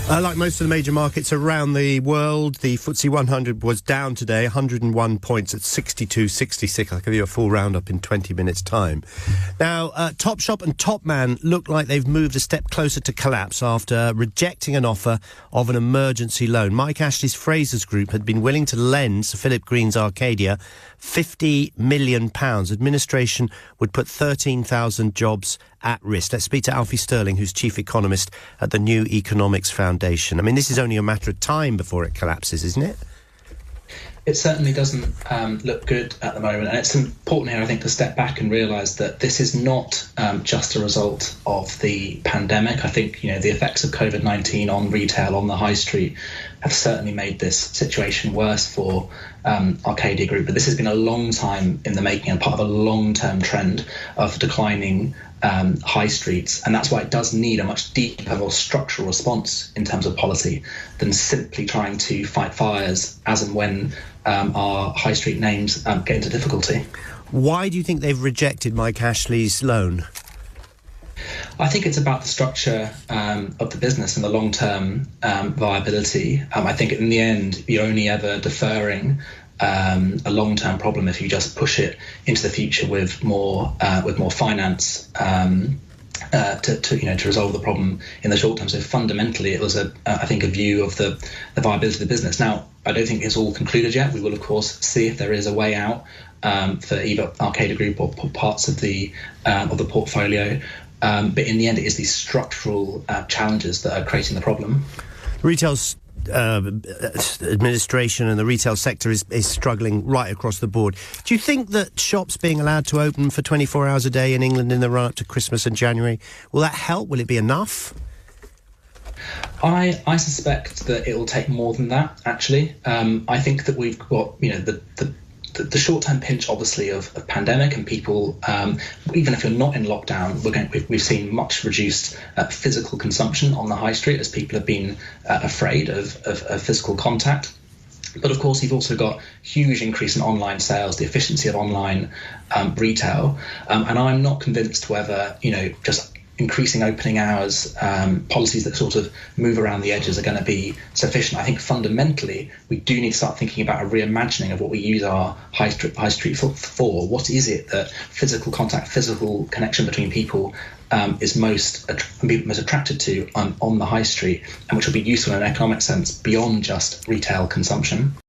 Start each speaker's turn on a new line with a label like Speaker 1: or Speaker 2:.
Speaker 1: Like most of the major markets around the world, the FTSE 100 was down today, 101 points at 62.66. I'll give you a full roundup in 20 minutes' time. Now, Topshop and Topman look like they've moved a step closer to collapse after rejecting an offer of an emergency loan. Mike Ashley's Frasers Group had been willing to lend Sir Philip Green's Arcadia £50 million. Administration would put 13,000 jobs at risk. Let's speak to Alfie Stirling, who's chief economist at the New Economics Foundation. I mean, this is only a matter of time before it collapses, isn't it?
Speaker 2: It certainly doesn't look good at the moment, and it's important here, I think, to step back and realise that this is not just a result of the pandemic. I think, the effects of COVID-19 on retail, on the high street, have certainly made this situation worse for Arcadia Group. But this has been a long time in the making and part of a long-term trend of declining high streets, and that's why it does need a much deeper, more structural response in terms of policy than simply trying to fight fires as and when our high street names get into difficulty.
Speaker 1: Why do you think they've rejected Mike Ashley's loan?
Speaker 2: I think it's about the structure of the business and the long-term viability. I think in the end, you're only ever deferring a long-term problem if you just push it into the future with more finance to resolve the problem in the short term. So fundamentally, it was I think a view of the viability of the business. Now, I don't think it's all concluded yet. We will of course see if there is a way out for either Arcadia Group or parts of the portfolio. But in the end, it is these structural challenges that are creating the problem.
Speaker 1: Retail's administration and the retail sector is struggling right across the board. Do you think that shops being allowed to open for 24 hours a day in England in the run-up to Christmas and January, will that help? Will it be enough?
Speaker 2: I suspect that it will take more than that, actually. I think that we've got, the short-term pinch, obviously, of pandemic, and people, even if you're not in lockdown, we've seen much reduced physical consumption on the high street as people have been afraid of physical contact. But of course, you've also got huge increase in online sales, the efficiency of online retail, and I'm not convinced whether just increasing opening hours, policies that sort of move around the edges are going to be sufficient. I think fundamentally we do need to start thinking about a reimagining of what we use our high street for. What is it that physical contact, physical connection between people is most attracted to on the high street, and which will be useful in an economic sense beyond just retail consumption.